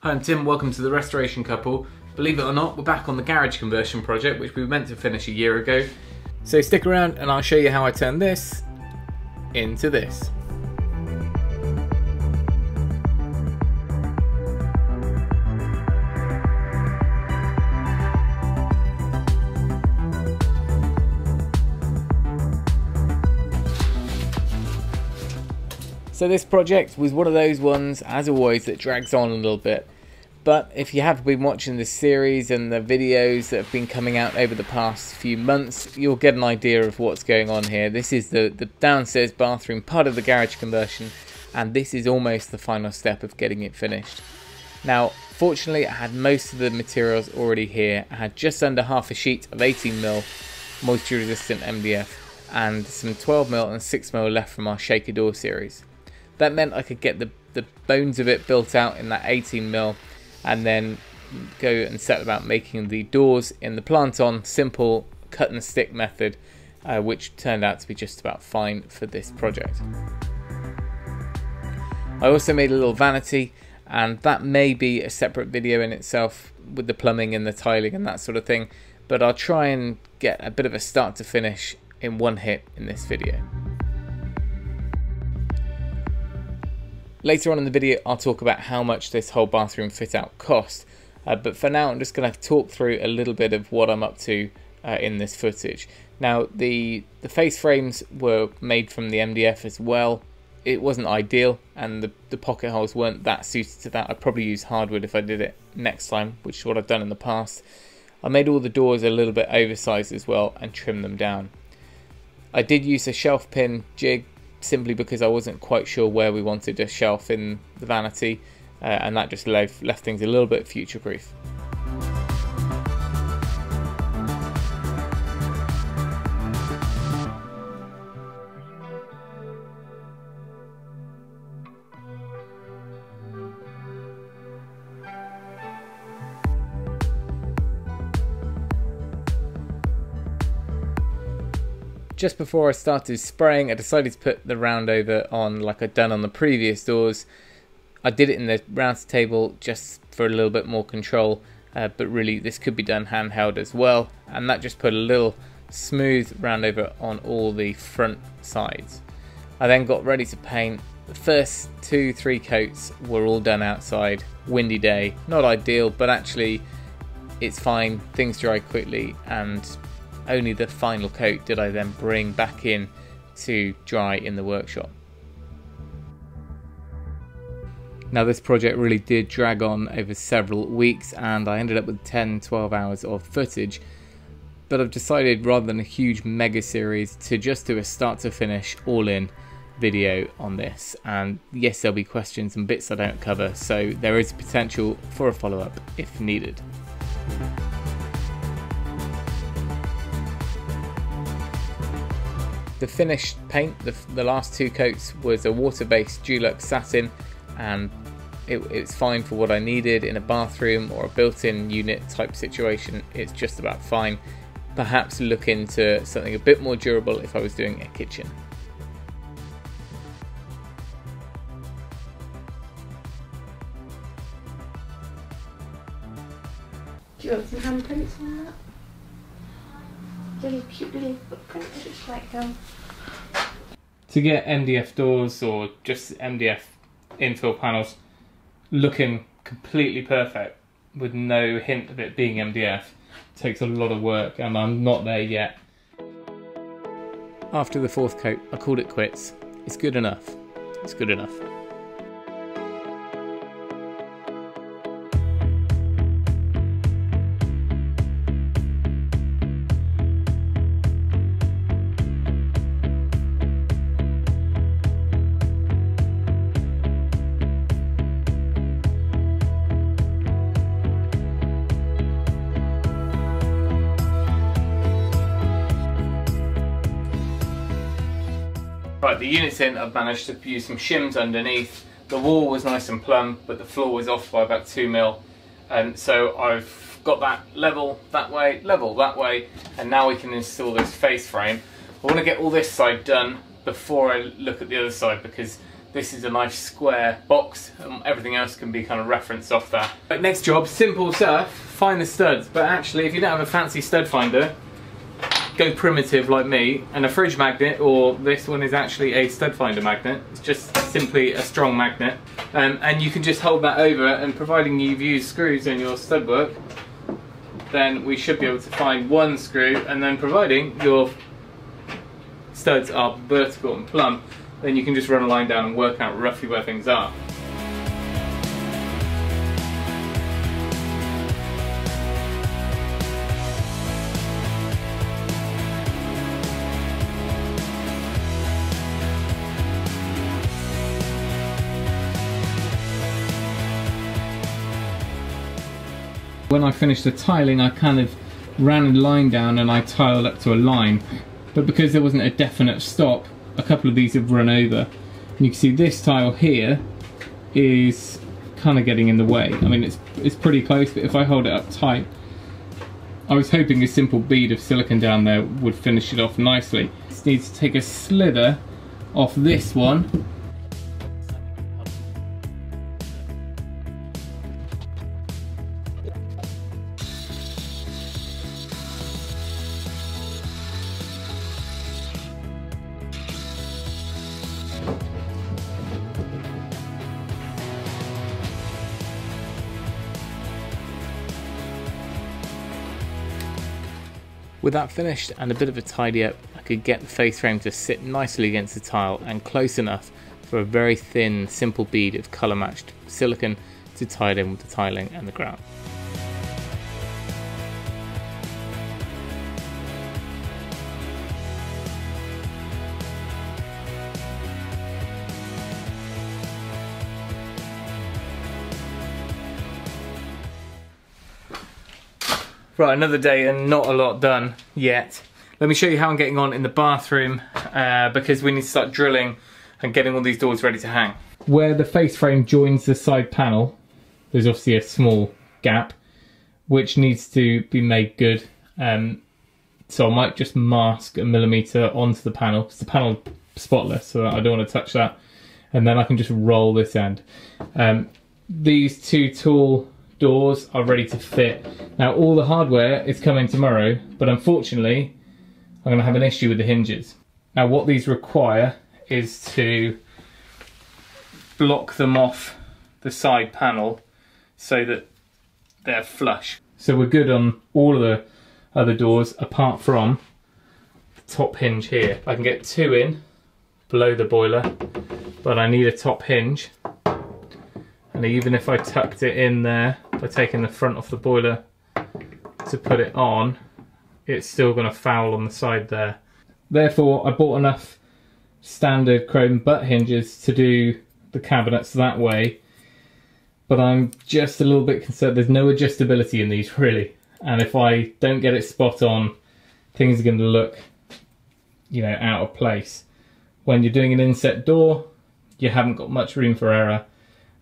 Hi, I'm Tim, welcome to the Restoration Couple. Believe it or not, we're back on the garage conversion project, which we were meant to finish a year ago. So stick around and I'll show you how I turn this into this. So this project was one of those ones, as always, that drags on a little bit. But if you have been watching this series and the videos that have been coming out over the past few months, you'll get an idea of what's going on here. This is the downstairs bathroom, part of the garage conversion, and this is almost the final step of getting it finished. Now, fortunately, I had most of the materials already here. I had just under half a sheet of 18mm moisture resistant MDF and some 12mm and 6mm left from our shaker door series. That meant I could get the bones of it built out in that 18mm and then go and set about making the doors in the plant-on simple cut and stick method, which turned out to be just about fine for this project. I also made a little vanity, and that may be a separate video in itself with the plumbing and the tiling and that sort of thing, but I'll try and get a bit of a start to finish in one hit in this video. Later on in the video, I'll talk about how much this whole bathroom fit out cost, but for now I'm just going to talk through a little bit of what I'm up to in this footage. Now, the face frames were made from the MDF as well. It wasn't ideal, and the pocket holes weren't that suited to that. I'd probably use hardwood if I did it next time, which is what I've done in the past. I made all the doors a little bit oversized as well and trimmed them down. I did use a shelf pin jig, simply because I wasn't quite sure where we wanted a shelf in the vanity, and that just left things a little bit future proof. Just before I started spraying, I decided to put the round over on like I'd done on the previous doors. I did it in the round table just for a little bit more control, but really this could be done handheld as well, and that just put a little smooth round over on all the front sides. I then got ready to paint. The first 2-3 coats were all done outside, windy day, not ideal, but actually it's fine, things dry quickly, and only the final coat did I then bring back in to dry in the workshop. Now, this project really did drag on over several weeks, and I ended up with 10-12 hours of footage, but I've decided, rather than a huge mega series, to just do a start to finish all in video on this. And yes, there'll be questions and bits I don't cover, so there is potential for a follow-up if needed. The finished paint, the last 2 coats, was a water-based Dulux satin, and it's fine for what I needed in a bathroom or a built-in unit type situation. It's just about fine. Perhaps look into something a bit more durable if I was doing a kitchen. Do you want some handprints on that? Really cute little footprints, just like To get MDF doors or just MDF infill panels looking completely perfect with no hint of it being MDF takes a lot of work, and I'm not there yet. After the 4th coat, I called it quits. It's good enough. It's good enough. Right, the unit's in. I've managed to use some shims underneath. The wall was nice and plumb, but the floor was off by about 2mm. And so I've got that level that way, and now we can install this face frame. I want to get all this side done before I look at the other side, because this is a nice square box, and everything else can be kind of referenced off that. But next job, simple stuff, find the studs. But actually, if you don't have a fancy stud finder, go primitive like me, and a fridge magnet, or this one is actually a stud finder magnet. It's just simply a strong magnet, and you can just hold that over, and providing you've used screws in your stud work, then we should be able to find one screw, and then providing your studs are vertical and plumb, then you can just run a line down and work out roughly where things are. When I finished the tiling, I kind of ran a line down and I tiled up to a line, but because there wasn't a definite stop, a couple of these have run over. And you can see this tile here is kind of getting in the way. I mean, it's pretty close, but if I hold it up tight, I was hoping a simple bead of silicone down there would finish it off nicely. Just need to take a slither off this one. With that finished and a bit of a tidy up, I could get the face frame to sit nicely against the tile and close enough for a very thin, simple bead of colour matched silicone to tie it in with the tiling and the grout. Right, another day and not a lot done yet. Let me show you how I'm getting on in the bathroom, because we need to start drilling and getting all these doors ready to hang. Where the face frame joins the side panel, there's obviously a small gap which needs to be made good. So I might just mask 1 millimetre onto the panel, because the panel's spotless, so I don't want to touch that. And then I can just roll this end. These two tall doors are ready to fit. Now all the hardware is coming tomorrow, but unfortunately I'm going to have an issue with the hinges. Now what these require is to block them off the side panel so that they're flush. So we're good on all of the other doors apart from the top hinge here. I can get 2 in below the boiler, but I need a top hinge. And even if I tucked it in there by taking the front off the boiler to put it on, it's still going to foul on the side there. Therefore, I bought enough standard chrome butt hinges to do the cabinets that way, but I'm just a little bit concerned. There's no adjustability in these really, and if I don't get it spot on, things are going to look, you know, out of place. When you're doing an inset door, you haven't got much room for error,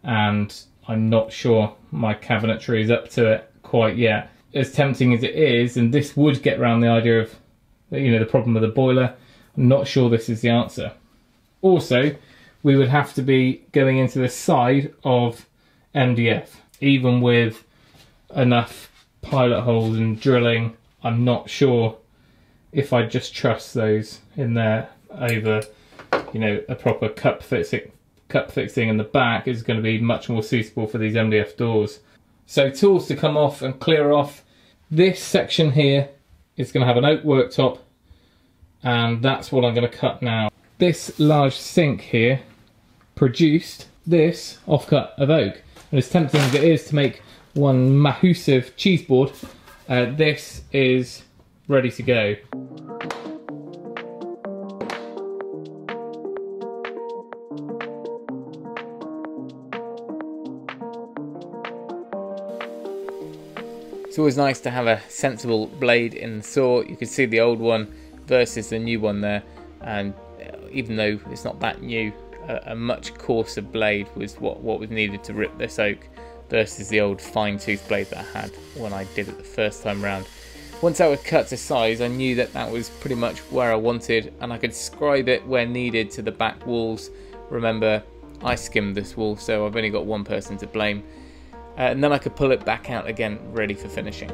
and I'm not sure my cabinetry is up to it quite yet. As tempting as it is, and this would get around the idea of, you know, the problem with the boiler, I'm not sure this is the answer. Also, we would have to be going into the side of MDF. Even with enough pilot holes and drilling, I'm not sure if I just trust those in there over, you know, a proper cup fixing in the back is going to be much more suitable for these MDF doors. So tools to come off and clear off. This section here is going to have an oak worktop, and that's what I'm going to cut now. This large sink here produced this offcut of oak, and as tempting as it is to make one massive cheese board, this is ready to go. It's always nice to have a sensible blade in the saw. You can see the old one versus the new one there, and even though it's not that new, a much coarser blade was what was needed to rip this oak versus the old fine tooth blade that I had when I did it the first time round. Once that was cut to size, I knew that that was pretty much where I wanted, and I could scribe it where needed to the back walls. Remember, I skimmed this wall, so I've only got one person to blame. And then I could pull it back out again, ready for finishing.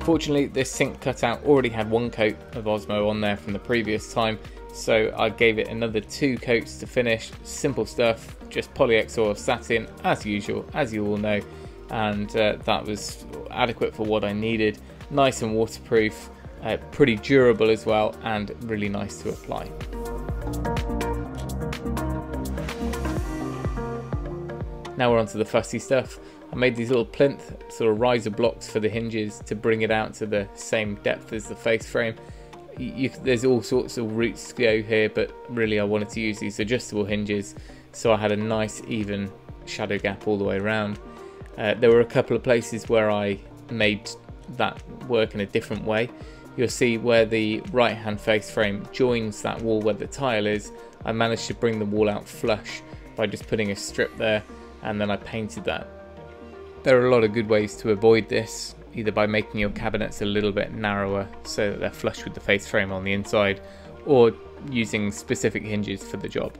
Fortunately, this sink cutout already had one coat of Osmo on there from the previous time, so I gave it another 2 coats to finish. Simple stuff, just polyX oil satin as usual, as you all know, and that was adequate for what I needed. Nice and waterproof, pretty durable as well, and really nice to apply. Now we're on to the fussy stuff. I made these little plinth sort of riser blocks for the hinges to bring it out to the same depth as the face frame. There's all sorts of routes to go here, but really I wanted to use these adjustable hinges, so I had a nice even shadow gap all the way around. There were a couple of places where I made that work in a different way. You'll see where the right hand face frame joins that wall where the tile is, I managed to bring the wall out flush by just putting a strip there, and then I painted that. There are a lot of good ways to avoid this, either by making your cabinets a little bit narrower so that they're flush with the face frame on the inside, or using specific hinges for the job.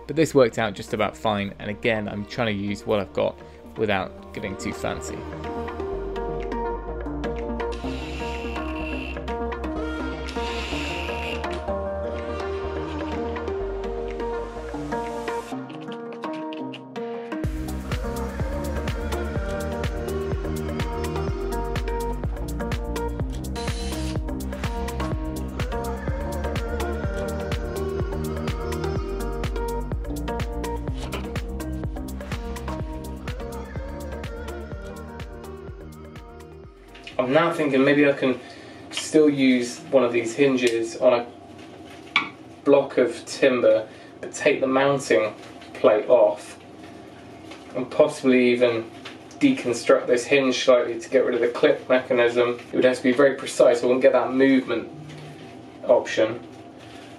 But this worked out just about fine, and again I'm trying to use what I've got without getting too fancy. I'm now thinking maybe I can still use one of these hinges on a block of timber, but take the mounting plate off and possibly even deconstruct this hinge slightly to get rid of the clip mechanism. It would have to be very precise, I wouldn't get that movement option.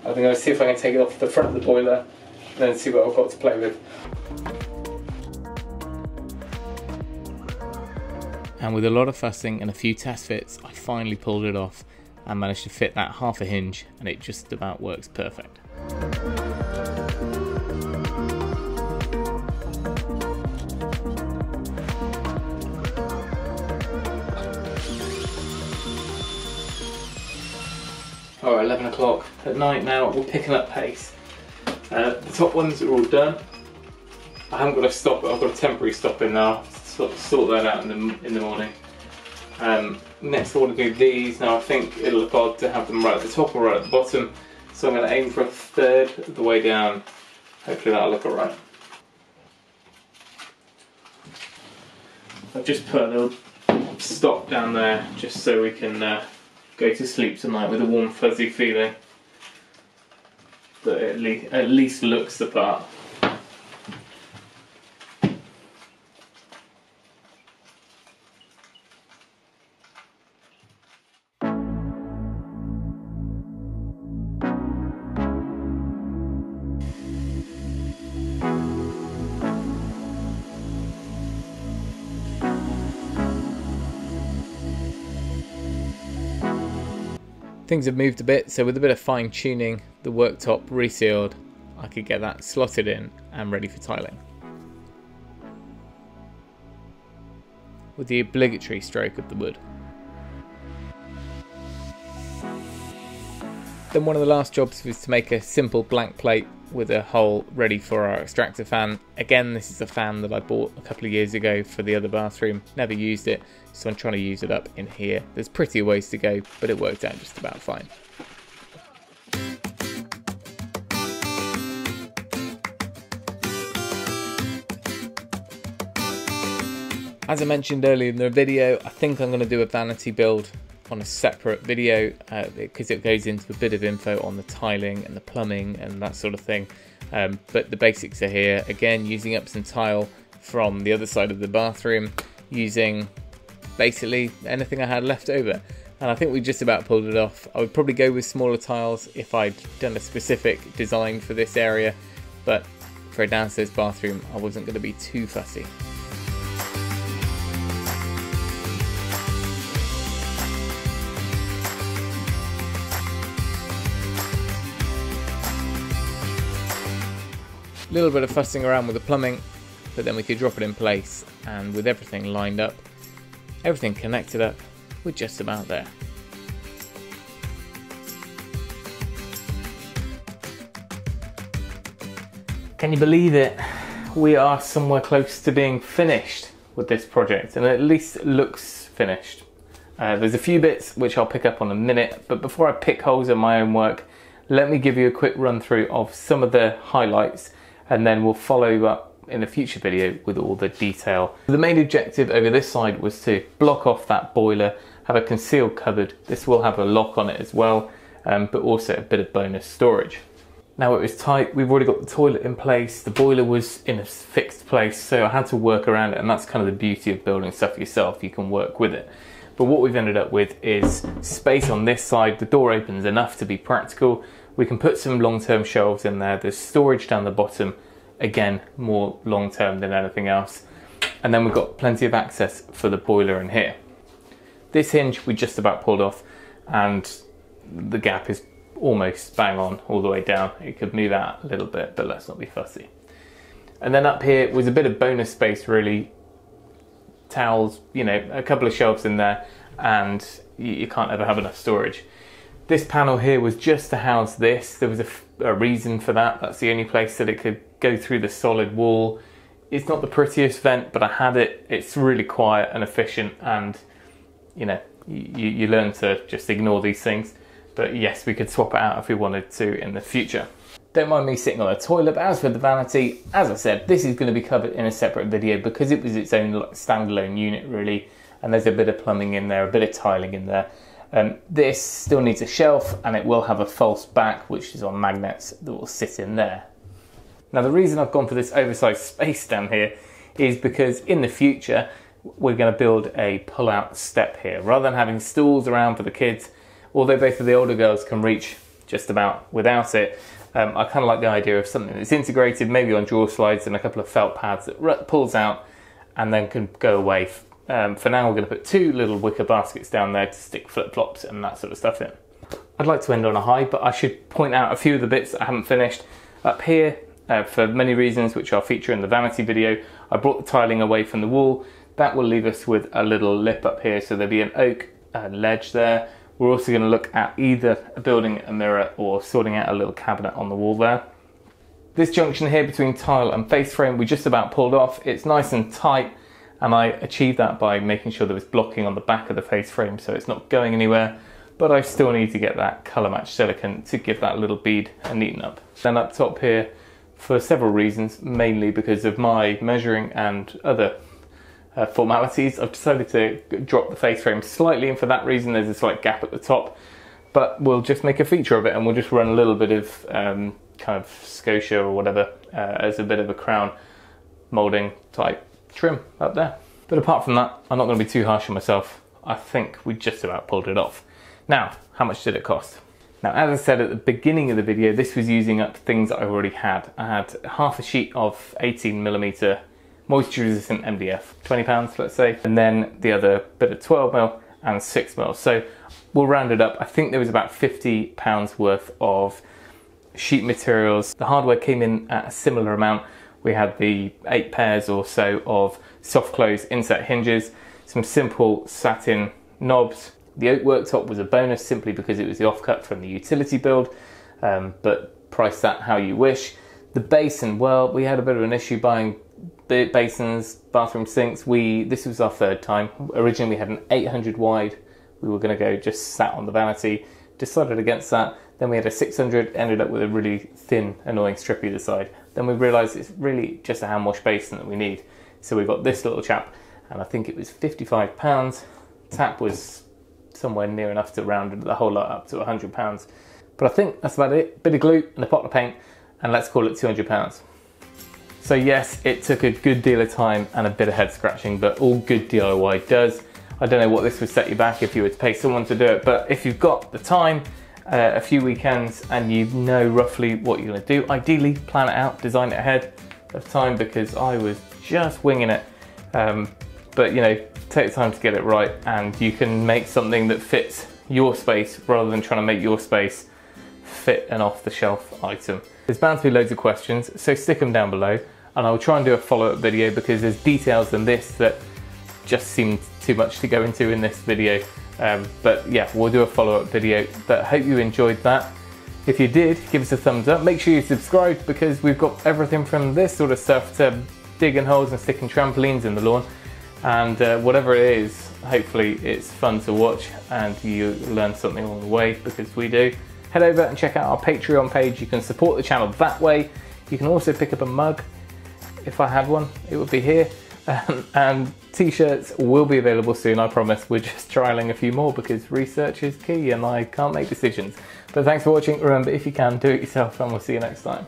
I think I'll see if I can take it off the front of the boiler and then see what I've got to play with. And with a lot of fussing and a few test fits, I finally pulled it off and managed to fit that half a hinge, and it just about works perfect. Alright, 11 o'clock at night now, we're picking up pace. The top ones are all done. I haven't got a stop, but I've got a temporary stop in now. Sort that out in the morning. Next I want to do these. Now I think it'll look odd to have them right at the top or right at the bottom, so I'm going to aim for a third of the way down. Hopefully that'll look alright. I've just put a little stop down there just so we can go to sleep tonight with a warm fuzzy feeling that it at least looks the part. Things have moved a bit, so with a bit of fine tuning, the worktop resealed, I could get that slotted in and ready for tiling. With the obligatory stroke of the wood. Then one of the last jobs was to make a simple blank plate with a hole ready for our extractor fan. Again, this is a fan that I bought a couple of years ago for the other bathroom, never used it, so I'm trying to use it up in here. There's pretty ways to go, but it worked out just about fine. As I mentioned earlier in the video, I think I'm going to do a vanity build on a separate video because it goes into a bit of info on the tiling and the plumbing and that sort of thing. But the basics are here. Again, using up some tile from the other side of the bathroom, using basically anything I had left over. And I think we just about pulled it off. I would probably go with smaller tiles if I'd done a specific design for this area, but for a downstairs bathroom, I wasn't going to be too fussy. A little bit of fussing around with the plumbing, but then we could drop it in place, and with everything lined up, everything connected up, we're just about there. Can you believe it? We are somewhere close to being finished with this project, and at least it looks finished. There's a few bits which I'll pick up on in a minute, but before I pick holes in my own work, let me give you a quick run through of some of the highlights, and then we'll follow up in a future video with all the detail. The main objective over this side was to block off that boiler, have a concealed cupboard. This will have a lock on it as well, but also a bit of bonus storage. Now it was tight, we've already got the toilet in place, the boiler was in a fixed place, so I had to work around it, and that's kind of the beauty of building stuff yourself, you can work with it. But what we've ended up with is space on this side, the door opens enough to be practical. We can put some long-term shelves in there. There's storage down the bottom, again, more long-term than anything else. And then we've got plenty of access for the boiler in here. This hinge we just about pulled off, and the gap is almost bang on all the way down. It could move out a little bit, but let's not be fussy. And then up here was a bit of bonus space really. Towels, you know, a couple of shelves in there, and you can't ever have enough storage. This panel here was just to house this. There was a reason for that. That's the only place that it could go through the solid wall. It's not the prettiest vent, but I had it. It's really quiet and efficient, and you know, you learn to just ignore these things. But yes, we could swap it out if we wanted to in the future. Don't mind me sitting on a toilet, but as for the vanity, as I said, this is going to be covered in a separate video because it was its own standalone unit really, and there's a bit of plumbing in there, a bit of tiling in there. This still needs a shelf, and it will have a false back which is on magnets that will sit in there. Now the reason I've gone for this oversized space down here is because in the future we're going to build a pull-out step here. Rather than having stools around for the kids, although both of the older girls can reach just about without it, I kind of like the idea of something that's integrated, maybe on drawer slides and a couple of felt pads that pulls out and then can go away. For now, we're going to put two little wicker baskets down there to stick flip-flops and that sort of stuff in. I'd like to end on a high, but I should point out a few of the bits that I haven't finished. Up here, for many reasons, which I'll feature in the vanity video, I brought the tiling away from the wall. That will leave us with a little lip up here, so there'll be an oak ledge there. We're also going to look at either building a mirror or sorting out a little cabinet on the wall there. This junction here between tile and face frame, we just about pulled off. It's nice and tight, and I achieved that by making sure there was blocking on the back of the face frame so it's not going anywhere, but I still need to get that colour match silicone to give that little bead a neaten up. Then up top here, for several reasons, mainly because of my measuring and other formalities, I've decided to drop the face frame slightly, and for that reason there's a slight gap at the top, but we'll just make a feature of it, and we'll just run a little bit of kind of scotia or whatever as a bit of a crown moulding type trim up there. But apart from that, I'm not going to be too harsh on myself. I think we just about pulled it off. Now, how much did it cost? Now, as I said at the beginning of the video, this was using up things that I already had. I had half a sheet of 18mm moisture resistant MDF, £20 let's say, and then the other bit of 12mm and 6mm. So we'll round it up. I think there was about £50 worth of sheet materials. The hardware came in at a similar amount. We had the 8 pairs or so of soft close inset hinges, some simple satin knobs. The oak worktop was a bonus simply because it was the offcut from the utility build, but price that how you wish. The basin, well, we had a bit of an issue buying basins, bathroom sinks. This was our third time. Originally we had an 800 wide. We were going to go just sat on the vanity. Decided against that. Then we had a 600, ended up with a really thin, annoying strip either side. Then we realised it's really just a hand wash basin that we need. So we've got this little chap, and I think it was £55. Tap was somewhere near enough to round the whole lot up to £100. But I think that's about it. Bit of glue and a pot of paint, and let's call it £200. So yes, it took a good deal of time and a bit of head scratching, but all good DIY does. I don't know what this would set you back if you were to pay someone to do it, but if you've got the time, a few weekends, and you know roughly what you're going to do, ideally plan it out, design it ahead of time, because I was just winging it. But you know, take the time to get it right, and you can make something that fits your space rather than trying to make your space fit an off-the-shelf item. There's bound to be loads of questions, so stick them down below, and I'll try and do a follow-up video because there's details in this that just seemed too much to go into in this video. But yeah, we'll do a follow-up video, but hope you enjoyed that. If you did, give us a thumbs up. Make sure you subscribe, because we've got everything from this sort of stuff to digging holes and sticking trampolines in the lawn, and whatever it is, hopefully it's fun to watch and you learn something along the way, because we do. Head over and check out our Patreon page. You can support the channel that way. You can also pick up a mug. If I had one, it would be here. And t-shirts will be available soon, I promise. We're just trialing a few more because research is key and I can't make decisions. But thanks for watching. Remember, if you can, do it yourself, and we'll see you next time.